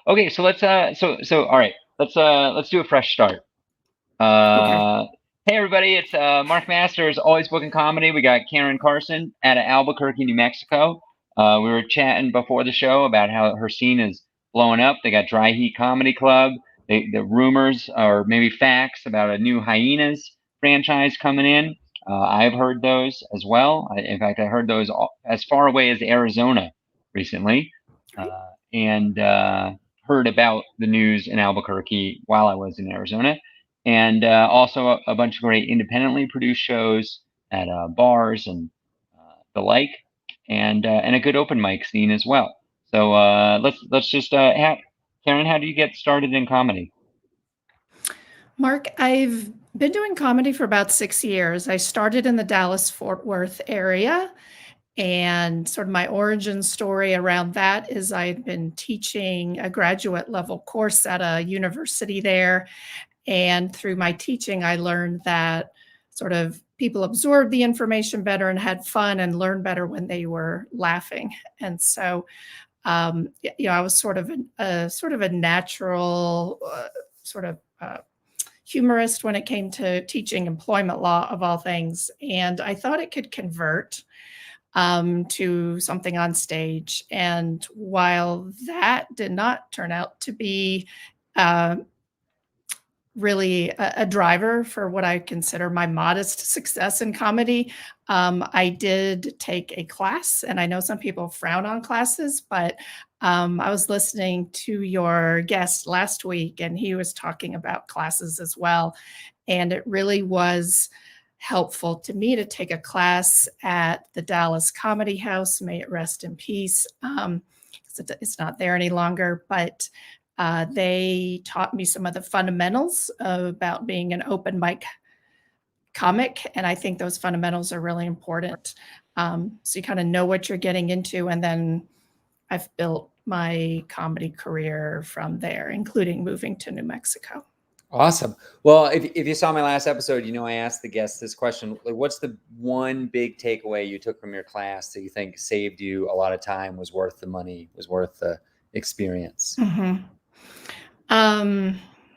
Okay, so let's all right. Let's do a fresh start. Okay. Uh, hey everybody, it's Mark Masters, Always Bookin Comedy. We got Caryn Carson out of Albuquerque, New Mexico. We were chatting before the show about how her scene is blowing up. They got Dry Heat Comedy Club. The rumors or maybe facts about a new Hyenas franchise coming in. I've heard those as well. In fact, I heard those as far away as Arizona recently, Right. and heard about the news in Albuquerque while I was in Arizona, and also a bunch of great independently produced shows at bars and the like, and a good open mic scene as well. So let's just Caryn, how do you get started in comedy? Mark, I've been doing comedy for about 6 years. I started in the Dallas Fort Worth area. And sort of my origin story around that is I had been teaching a graduate level course at a university there. And through my teaching, I learned that sort of people absorbed the information better and had fun and learned better when they were laughing. And so, I was sort of a natural sort of humorist when it came to teaching employment law of all things. And I thought it could convert to something on stage. And while that did not turn out to be uh, really a driver for what I consider my modest success in comedy, I did take a class. And I know some people frown on classes, but I was listening to your guest last week, and he was talking about classes as well. And it really was helpful to me to take a class at the Dallas Comedy House. May it rest in peace. It's not there any longer, but they taught me some of the fundamentals about being an open mic comic. And I think those fundamentals are really important. So you kind of know what you're getting into. And then I've built my comedy career from there, including moving to New Mexico. Awesome. Well, if you saw my last episode, I asked the guests this question, like, what's the one big takeaway you took from your class that you think saved you a lot of time, was worth the money, was worth the experience? Mm-hmm.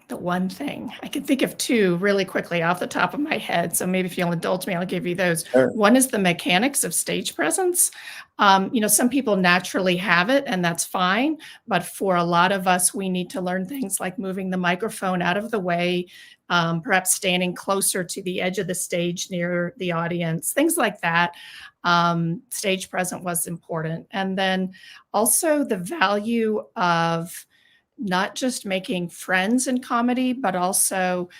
The one thing I can think of two really quickly off the top of my head. So maybe if you'll indulge me, I'll give you those. Sure. One is the mechanics of stage presence. Some people naturally have it, and that's fine. But for a lot of us, we need to learn things like moving the microphone out of the way, perhaps standing closer to the edge of the stage near the audience, things like that. Stage presence was important. And then also the value of not just making friends in comedy, but also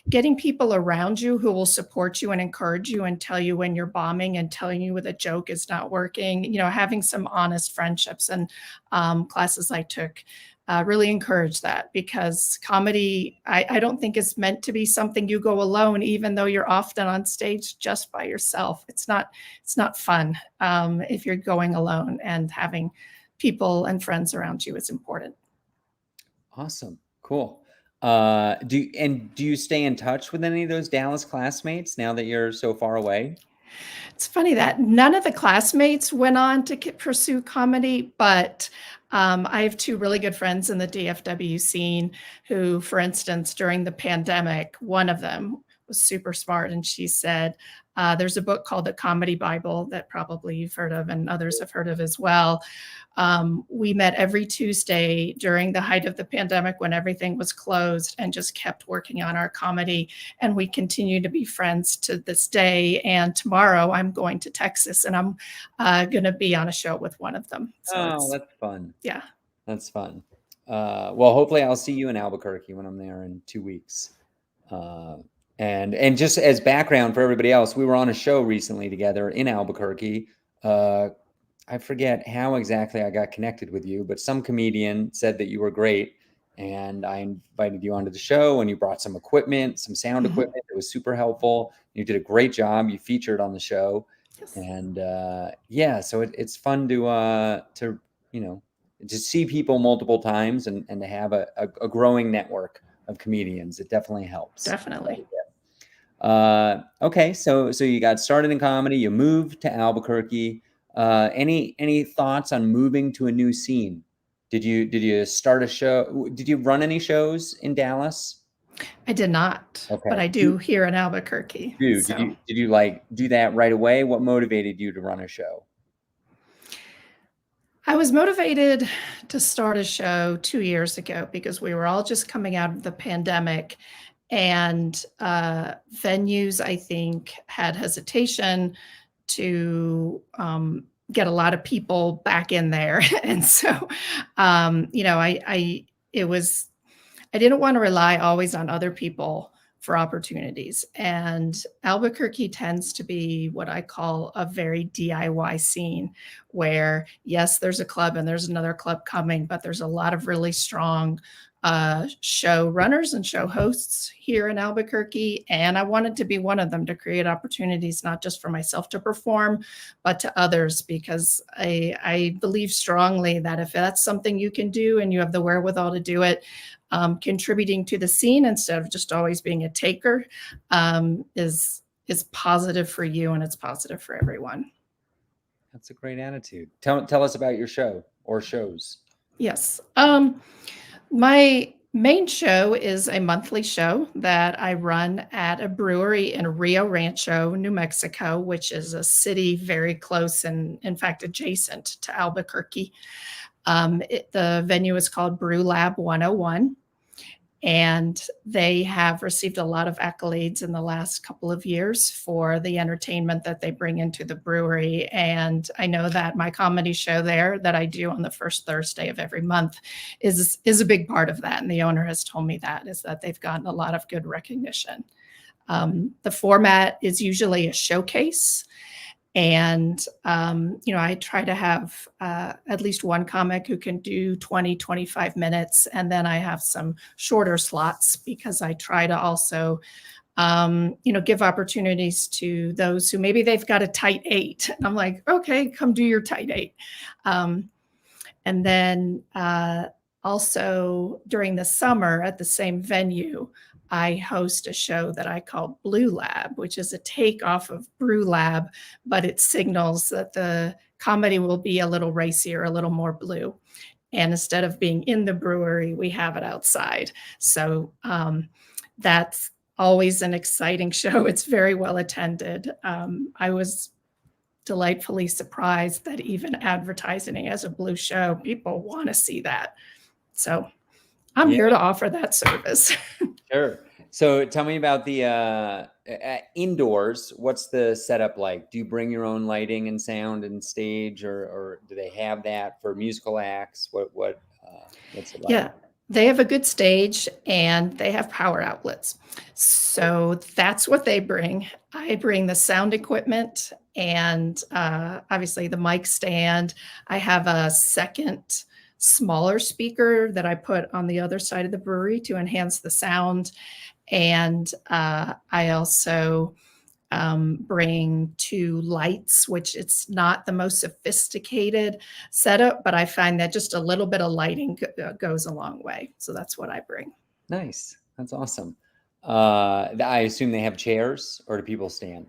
getting people around you who will support you and encourage you and tell you when you're bombing and telling you when a joke is not working, having some honest friendships. And classes I took really encourage that, because comedy, I don't think is meant to be something you go alone, even though you're often on stage just by yourself. It's not fun if you're going alone, and having people and friends around you is important. Awesome. Cool. Do you stay in touch with any of those Dallas classmates now that you're so far away? It's funny that none of the classmates went on to pursue comedy, but I have two really good friends in the DFW scene who, for instance, during the pandemic, one of them was super smart, and she said, there's a book called The Comedy Bible that probably you've heard of and others have heard of as well. We met every Tuesday during the height of the pandemic when everything was closed, and just kept working on our comedy. And we continue to be friends to this day. And tomorrow I'm going to Texas, and I'm going to be on a show with one of them. So that's fun. Yeah. That's fun. Well, hopefully I'll see you in Albuquerque when I'm there in 2 weeks. And just as background for everybody else, we were on a show recently together in Albuquerque. I forget how exactly I got connected with you, but some comedian said that you were great, and I invited you onto the show, and you brought some equipment, some sound equipment that was super helpful. You did a great job. You featured on the show. Yes. And so it's fun to see people multiple times, and to have a growing network of comedians. It definitely helps. Definitely. Okay, so you got started in comedy, you moved to Albuquerque. Any thoughts on moving to a new scene? Did you start a show? Did you run any shows in Dallas? I did not, Okay. but I do here in Albuquerque. So. Did you like do that right away? What motivated you to run a show? I was motivated to start a show 2 years ago because we were all just coming out of the pandemic, and venues, I think, had hesitation to get a lot of people back in there. And so, you know, I didn't want to rely always on other people for opportunities. And Albuquerque tends to be what I call a very DIY scene where, yes, there's a club and there's another club coming, but there's a lot of really strong show runners and show hosts here in Albuquerque. And I wanted to be one of them to create opportunities, not just for myself to perform, but to others, because I believe strongly that if that's something you can do and you have the wherewithal to do it, contributing to the scene instead of just always being a taker is positive for you, and it's positive for everyone. That's a great attitude. Tell us about your show or shows. Yes. My main show is a monthly show that I run at a brewery in Rio Rancho, New Mexico, which is a city very close and, in fact, adjacent to Albuquerque. The venue is called Brew Lab 101. And they have received a lot of accolades in the last couple of years for the entertainment that they bring into the brewery. And I know that my comedy show there that I do on the first Thursday of every month is a big part of that. And the owner has told me that is that they've gotten a lot of good recognition. The format is usually a showcase. And, you know, I try to have at least one comic who can do 20, 25 minutes. And then I have some shorter slots because I try to also, you know, give opportunities to those who maybe they've got a tight 8. And I'm like, okay, come do your tight 8. And then also during the summer at the same venue, I host a show that I call Blue Lab, which is a take off of Brew Lab, but it signals that the comedy will be a little racier, a little more blue. And instead of being in the brewery, we have it outside. So that's always an exciting show. It's very well attended. I was delightfully surprised that even advertising as a blue show, people want to see that. So I'm here to offer that service. Sure. So tell me about the indoors. What's the setup like? Do you bring your own lighting and sound and stage, or do they have that for musical acts? What's it like? Yeah, they have a good stage and they have power outlets. So that's what they bring. I bring the sound equipment and obviously the mic stand. I have a second smaller speaker that I put on the other side of the brewery to enhance the sound. And I also bring 2 lights, which it's not the most sophisticated setup, but I find that just a little bit of lighting goes a long way. So that's what I bring. Nice. That's awesome. I assume they have chairs, or do people stand?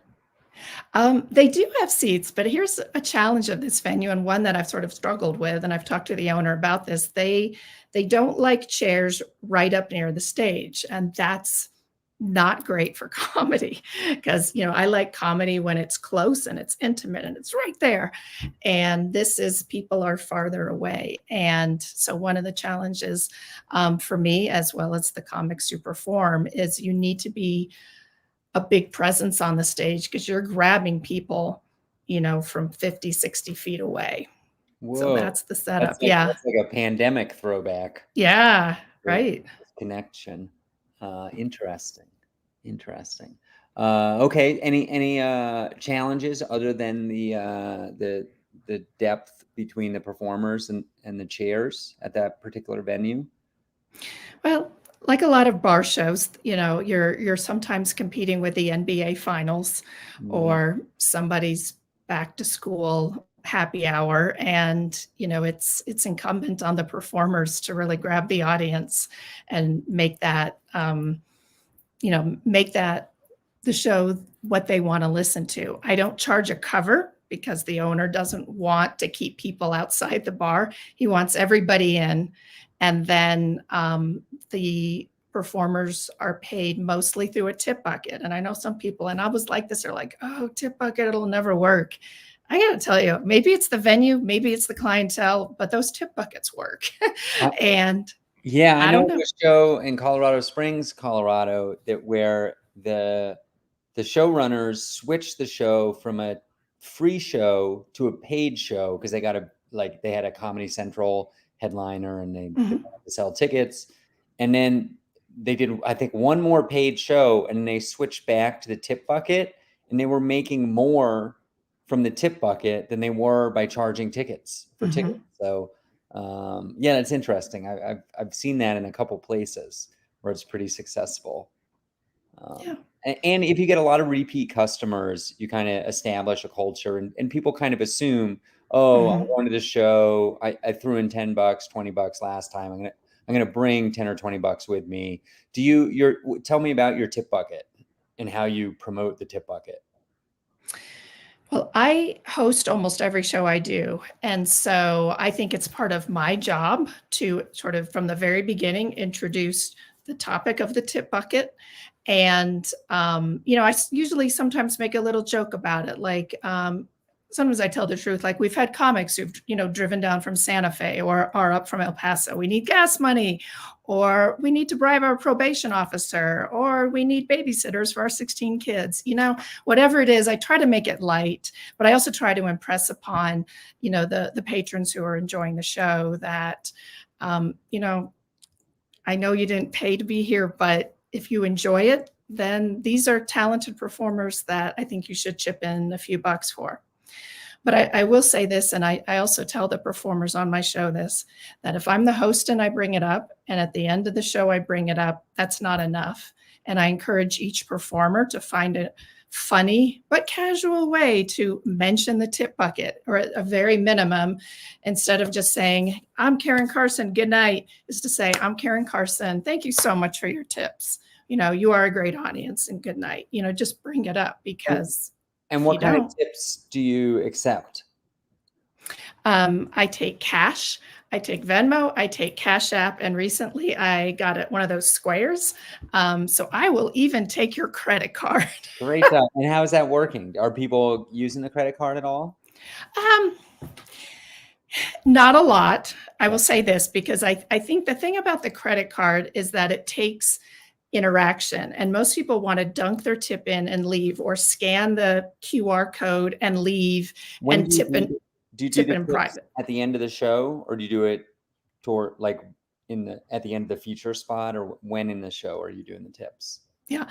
They do have seats, but here's a challenge of this venue, and one that I've sort of struggled with, and I've talked to the owner about this. They don't like chairs right up near the stage, and that's not great for comedy because, you know, I like comedy when it's close and it's intimate and it's right there. And this is people are farther away. And so one of the challenges for me, as well as the comics who perform, is you need to be a big presence on the stage because you're grabbing people, you know, from 50, 60 feet away. Whoa. So that's the setup. That's like a pandemic throwback. Yeah, right. Connection. Interesting. Okay. Any challenges other than the depth between the performers and the chairs at that particular venue? Well, like a lot of bar shows, you know, you're sometimes competing with the NBA finals or somebody's back to school happy hour, and you know it's incumbent on the performers to really grab the audience and make that make that the show what they want to listen to. I don't charge a cover because the owner doesn't want to keep people outside the bar. He wants everybody in. And then the performers are paid mostly through a tip bucket. And I know some people, and I was like this, are like, oh, tip bucket, it'll never work. I got to tell you, maybe it's the venue, maybe it's the clientele, but those tip buckets work. And yeah, I know don't know. a show in Colorado Springs, Colorado, that where the showrunners switched the show from a free show to a paid show because they got they had a Comedy Central headliner and they wanted to sell tickets. And then they did, I think, one more paid show and they switched back to the tip bucket, and they were making more from the tip bucket than they were by charging tickets for tickets. So yeah, that's interesting. I've seen that in a couple places where it's pretty successful. Yeah. And if you get a lot of repeat customers, you kind of establish a culture, and people kind of assume, oh, I'm going to this show. I threw in $10, $20 last time. I'm gonna bring 10 or 20 bucks with me. Tell me about your tip bucket and how you promote the tip bucket. Well, I host almost every show I do. And so I think it's part of my job to sort of from the very beginning introduce the topic of the tip bucket. And, I usually sometimes make a little joke about it. Like, sometimes I tell the truth. Like we've had comics who've, driven down from Santa Fe or are up from El Paso. We need gas money, or we need to bribe our probation officer, or we need babysitters for our 16 kids. Whatever it is, I try to make it light, but I also try to impress upon, the patrons who are enjoying the show that, I know you didn't pay to be here, but if you enjoy it, then these are talented performers that I think you should chip in a few bucks for. But I will say this, and I also tell the performers on my show this, that if I'm the host and I bring it up, and at the end of the show I bring it up, that's not enough. And I encourage each performer to find a funny but casual way to mention the tip bucket, or at a very minimum, instead of just saying, I'm Caryn Carson, good night, is to say, I'm Caryn Carson, thank you so much for your tips. You are a great audience, and good night. Just bring it up, because and what kind of tips do you accept? I take cash, I take Venmo, I take Cash App, and recently I got one of those squares. So I will even take your credit card. Great stuff. And how is that working? Are people using the credit card at all? Not a lot. I will say this, because I think the thing about the credit card is that it takes interaction, and most people want to dunk their tip in and leave, or scan the QR code and leave. And tip in. Do you do the private at the end of the show, or do you do it at the end of the feature spot, or when in the show are you doing the tips? Yeah,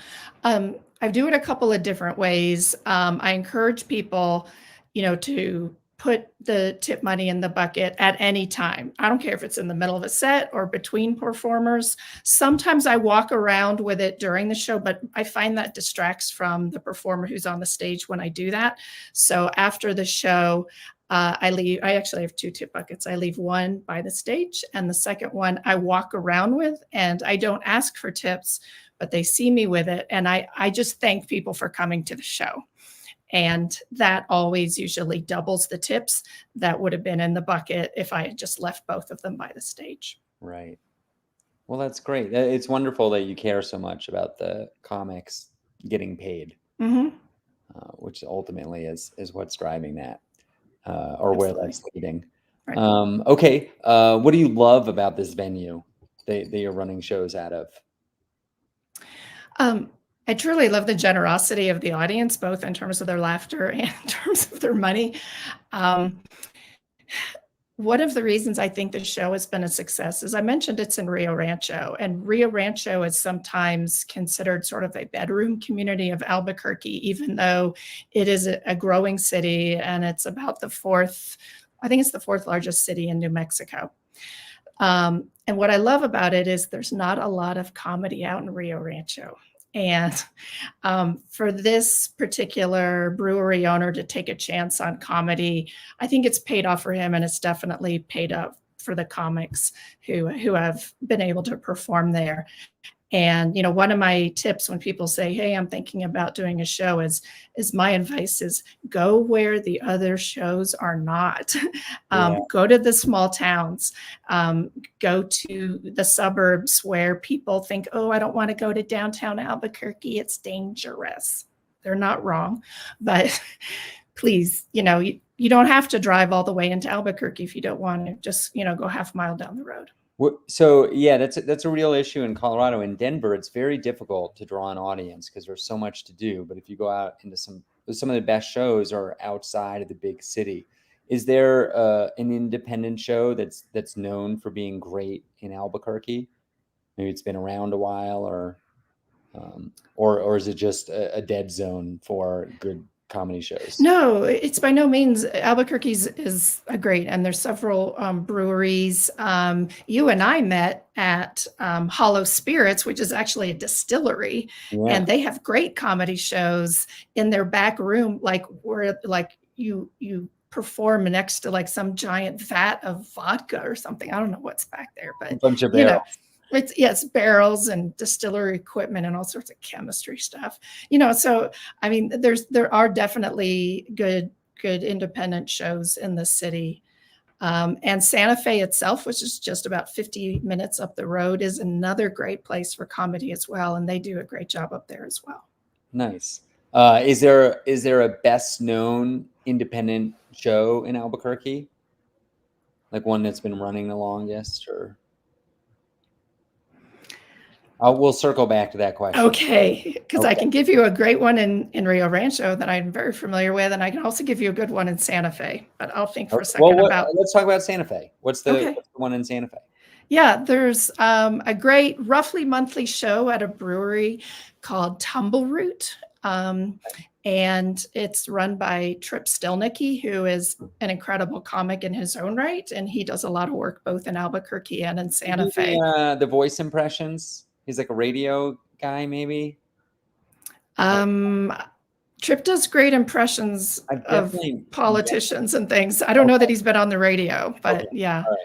I do it a couple of different ways. I encourage people, to put the tip money in the bucket at any time. I don't care if it's in the middle of a set or between performers. Sometimes I walk around with it during the show, but I find that distracts from the performer who's on the stage when I do that. So after the show, I actually have two tip buckets. I leave one by the stage, and the second one I walk around with, and I don't ask for tips, but they see me with it. And I just thank people for coming to the show. And that always usually doubles the tips that would have been in the bucket if I had just left both of them by the stage. Right. Well, that's great. It's wonderful that you care so much about the comics getting paid, which ultimately is what's driving that, or where that's leading. Right. Okay. What do you love about this venue that you're running shows out of? I truly love the generosity of the audience, both in terms of their laughter and in terms of their money. One of the reasons I think the show has been a success is I mentioned it's in Rio Rancho, and Rio Rancho is sometimes considered sort of a bedroom community of Albuquerque, even though it is a growing city, and it's about the fourth largest city in New Mexico. And what I love about it is there's not a lot of comedy out in Rio Rancho. And for this particular brewery owner to take a chance on comedy, I think it's paid off for him, and it's definitely paid up for the comics who have been able to perform there. And, one of my tips when people say, hey, I'm thinking about doing a show is my advice is go where the other shows are not. Go to the small towns, go to the suburbs where people think, oh, I don't want to go to downtown Albuquerque. It's dangerous. They're not wrong, but please, you don't have to drive all the way into Albuquerque if you don't want to. Just, go half a mile down the road. So yeah, that's a real issue in Colorado. In Denver, it's very difficult to draw an audience because there's so much to do. But if you go out into some of the best shows are outside of the big city. Is there an independent show that's known for being great in Albuquerque? Maybe it's been around a while, or is it just a dead zone for good comedy shows? No, it's by no means. Albuquerque is a great, and there's several breweries. You and I met at Hollow Spirits, which is actually a distillery, and they have great comedy shows in their back room, like where you perform next to like some giant vat of vodka or something. I don't know what's back there, but a bunch of barrels. It's barrels and distillery equipment and all sorts of chemistry stuff. So I mean, there are definitely good independent shows in the city. And Santa Fe itself, which is just about 50 minutes up the road, is another great place for comedy as well, and they do a great job up there as well. Nice. Is there a best known independent show in Albuquerque? Like one that's been running the longest, or? We'll circle back to that question. Okay, because I can give you a great one in Rio Rancho that I'm very familiar with, and I can also give you a good one in Santa Fe. But I'll think for a second about. Let's talk about Santa Fe. What's the one in Santa Fe? Yeah, there's a great roughly monthly show at a brewery called Tumbleroot. And it's run by Trip Stilnicky, who is an incredible comic in his own right. And he does a lot of work both in Albuquerque and in Santa Fe. The voice impressions. He's like a radio guy, maybe. Trip does great impressions of politicians and things. I don't know that he's been on the radio, but yeah. All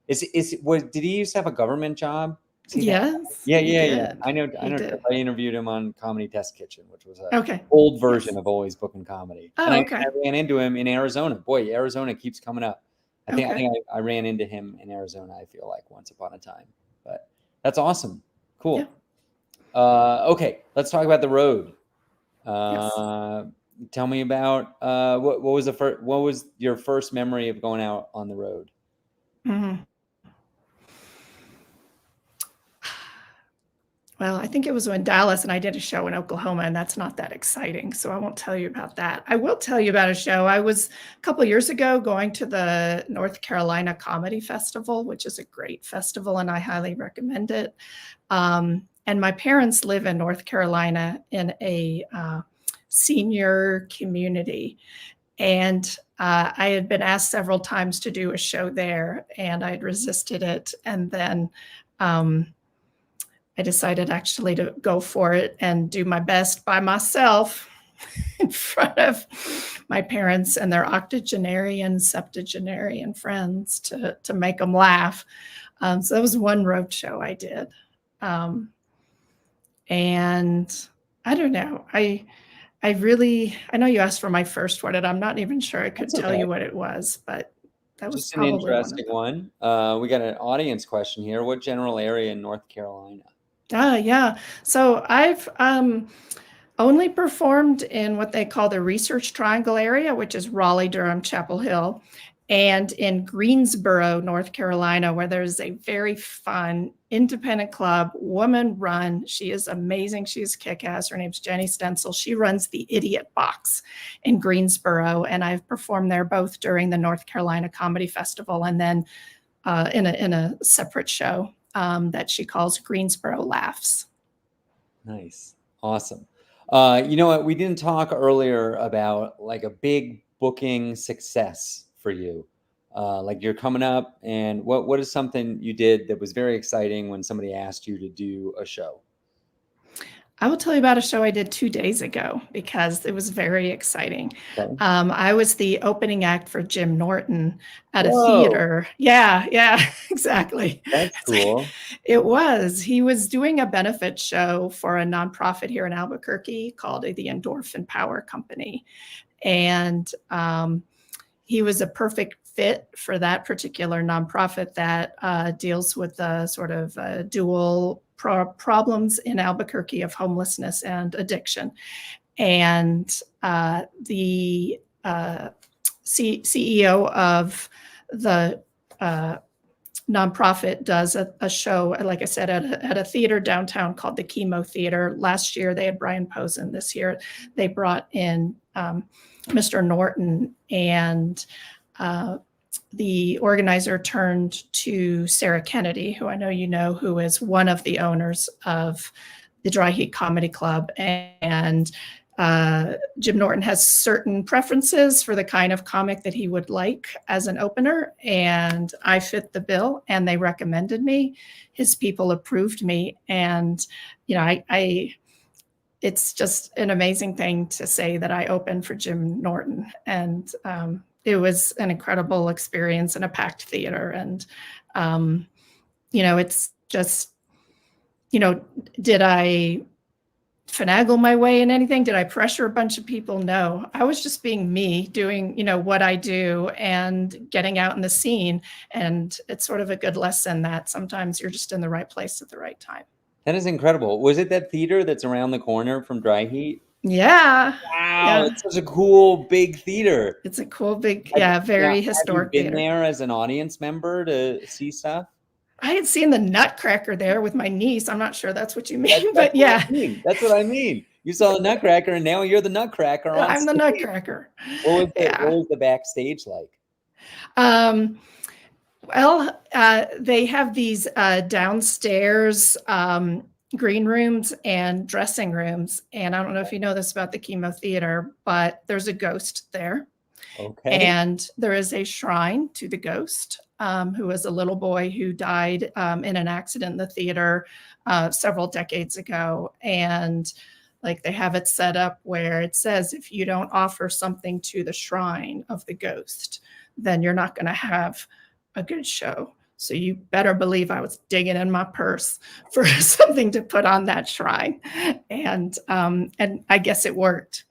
right. Did he used to have a government job? Yes. Yeah. I know. I interviewed him on Comedy Test Kitchen, which was an old version of Always Bookin Comedy. Oh, and I ran into him in Arizona. Boy, Arizona keeps coming up. I think I ran into him in Arizona, I feel like, once upon a time. But that's awesome. Cool. Yeah. Okay, let's talk about the road. Tell me about what was your first memory of going out on the road? Mm-hmm. Well, I think it was in Dallas, and I did a show in Oklahoma, and that's not that exciting, so I won't tell you about that. I will tell you about a show. I was a couple of years ago going to the North Carolina Comedy Festival, which is a great festival, and I highly recommend it. And my parents live in North Carolina in a senior community, and I had been asked several times to do a show there, and I had resisted it, and then I decided actually to go for it and do my best by myself in front of my parents and their octogenarian, septuagenarian friends to make them laugh. So that was one road show I did. And I don't know. I know you asked for my first one, and I'm not even sure I could tell you what it was, but that was just an interesting one. We got an audience question here. What general area in North Carolina? Yeah. So I've only performed in what they call the Research Triangle area, which is Raleigh, Durham, Chapel Hill, and in Greensboro, North Carolina, where there's a very fun independent club, woman run. She is amazing. She's kick-ass. Her name's Jenny Stencil. She runs the Idiot Box in Greensboro, and I've performed there both during the North Carolina Comedy Festival and then in a separate show that she calls Greensboro Laughs. Nice. Awesome. You know what? We didn't talk earlier about like a big booking success for you. Like you're coming up, and what is something you did that was very exciting when somebody asked you to do a show? I will tell you about a show I did 2 days ago because it was very exciting. Okay. I was the opening act for Jim Norton at a theater. Yeah, exactly. That's cool. It was. He was doing a benefit show for a nonprofit here in Albuquerque called the Endorphin Power Company. And he was a perfect fit for that particular nonprofit that deals with the sort of dual problems in Albuquerque of homelessness and addiction. And the CEO of the nonprofit does a show, like I said, at a theater downtown called the Chemo Theater. Last year they had Brian Posen. This year they brought in Mr. Norton, and the organizer turned to Sarah Kennedy, who I know you know, who is one of the owners of the Dry Heat Comedy Club. And Jim Norton has certain preferences for the kind of comic that he would like as an opener, and I fit the bill, and they recommended me. His people approved me, and I it's just an amazing thing to say that I opened for Jim Norton, and it was an incredible experience in a packed theater. And it's just, did I finagle my way in anything? Did I pressure a bunch of people? No, I was just being me, doing, what I do and getting out in the scene. And it's sort of a good lesson that sometimes you're just in the right place at the right time. That is incredible. Was it that theater that's around the corner from Dry Heat? Yeah. Wow, Yeah. it's such a cool big theater. It's a cool big, very historic have you been theater. there as an audience member to see stuff? I had seen the Nutcracker there with my niece. I'm not sure that's what you mean, but yeah. That's what I mean. You saw the Nutcracker, and now you're the Nutcracker on I'm the stage. Nutcracker. What was the backstage like? Well, they have these downstairs green rooms and dressing rooms. And I don't know if you know this about the Chemo Theater, but there's a ghost there. Okay. And there is a shrine to the ghost, who was a little boy who died in an accident in the theater several decades ago. And like they have it set up where it says, if you don't offer something to the shrine of the ghost, then you're not going to have a good show. So you better believe I was digging in my purse for something to put on that shrine. And I guess it worked.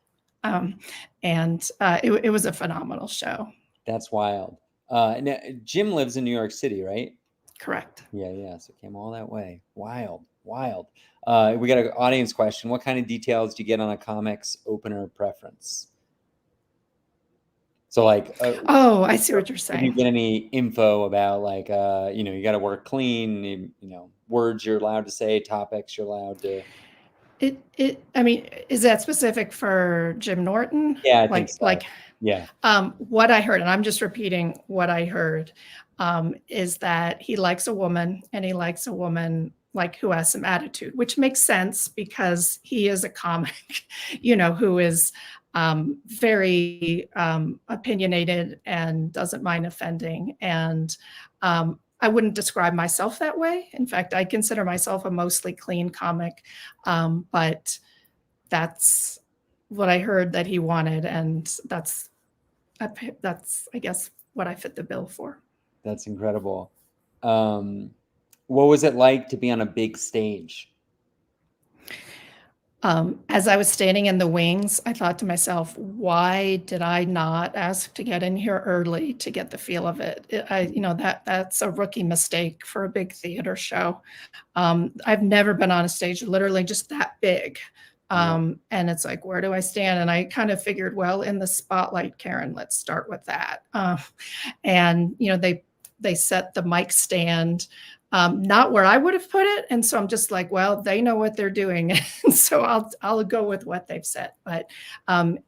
It was a phenomenal show. That's wild. Now, Jim lives in New York City, right? Correct. Yeah. So came all that way. Wild. We got an audience question. What kind of details do you get on a comic's opener preference? So like, I see what you're saying. If you get any info about like, you got to work clean, words you're allowed to say, topics you're allowed to. I mean, is that specific for Jim Norton? Yeah, I think so. Yeah. What I heard, and I'm just repeating what I heard, is that he likes a woman, and he likes a woman like who has some attitude, which makes sense because he is a comic, who is very opinionated and doesn't mind offending. And I wouldn't describe myself that way. In fact, I consider myself a mostly clean comic, but that's what I heard that he wanted, and that's I guess what I fit the bill for. That's incredible. What was it like to be on a big stage? As I was standing in the wings, I thought to myself, why did I not ask to get in here early to get the feel of it? That's a rookie mistake for a big theater show. I've never been on a stage literally just that big. And it's like, where do I stand? And I kind of figured, well, in the spotlight, Caryn, let's start with that. And they set the mic stand not where I would have put it. And so I'm just like, well, they know what they're doing. And so I'll go with what they've said. But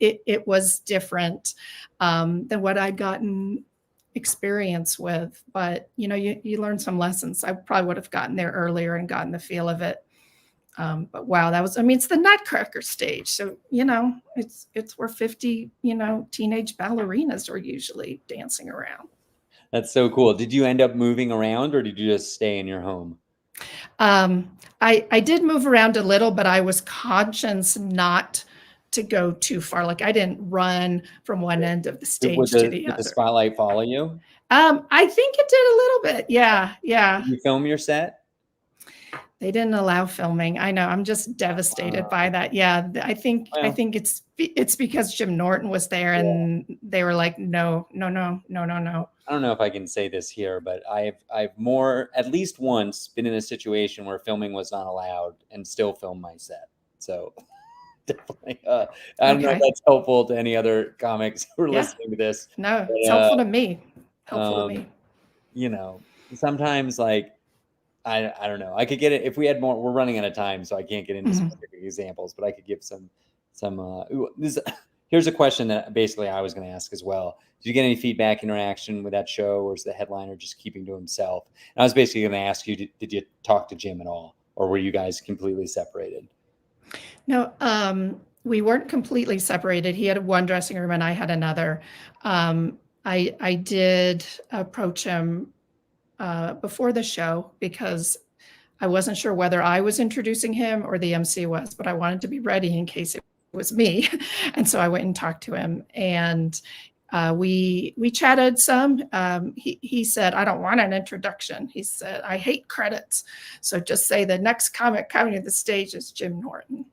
it was different than what I'd gotten experience with. But, you learn some lessons. I probably would have gotten there earlier and gotten the feel of it. But wow, it's the Nutcracker stage. So, it's where 50, teenage ballerinas are usually dancing around. That's so cool. Did you end up moving around, or did you just stay in your home? I did move around a little, but I was conscious not to go too far. Like I didn't run from one end of the stage to the other. Did the spotlight follow you? I think it did a little bit. Yeah. Did you film your set? They didn't allow filming. I know. I'm just devastated by that. Yeah, I think it's because Jim Norton was there, and they were like, no. I don't know if I can say this here, but I've at least once been in a situation where filming was not allowed and still filmed my set. So definitely, I don't know if that's helpful to any other comics who are listening to this. No, it's helpful to me. Helpful to me. You know, sometimes like I don't know. I could get it if we had more. We're running out of time, so I can't get into specific examples, but I could give some. Here's a question that basically I was going to ask as well. Did you get any feedback, interaction with that show, or is the headliner just keeping to himself? And I was basically going to ask you, did you talk to Jim at all, or were you guys completely separated? No, we weren't completely separated. He had one dressing room and I had another. I did approach him before the show because I wasn't sure whether I was introducing him or the MC was, but I wanted to be ready in case it was me. And so I went and talked to him, and we chatted some. He said, I don't want an introduction. He said, I hate credits. So just say the next comic coming to the stage is Jim Norton.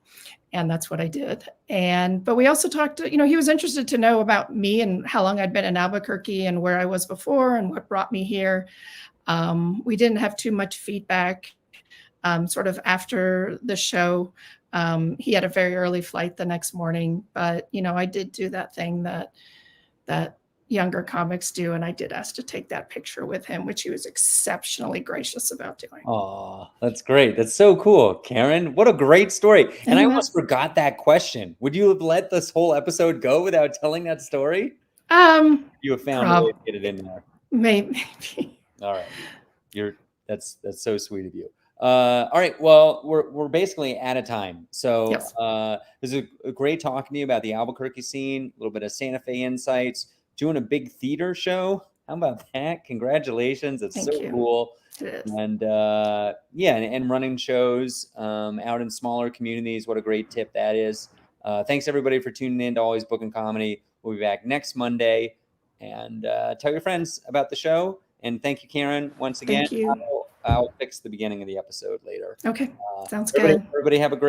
And that's what I did. But we also talked, he was interested to know about me and how long I'd been in Albuquerque and where I was before and what brought me here. We didn't have too much feedback. Sort of after the show, he had a very early flight the next morning, but I did do that thing that younger comics do, and I did ask to take that picture with him, which he was exceptionally gracious about doing. Oh, that's great. That's so cool, Caryn. What a great story. And I almost forgot that question. Would you have let this whole episode go without telling that story? You have found a way to get it in there. Maybe. All right. That's so sweet of you. All right. Well, we're basically out of time. So yes. This is a great talking to you about the Albuquerque scene, a little bit of Santa Fe insights, doing a big theater show. How about that? Congratulations. It's so cool. It is. And and running shows out in smaller communities. What a great tip that is. Thanks everybody for tuning in to Always Bookin Comedy. We'll be back next Monday, and tell your friends about the show. And thank you, Caryn, once again. Thank you. I'll fix the beginning of the episode later. Okay. Sounds good. Everybody have a great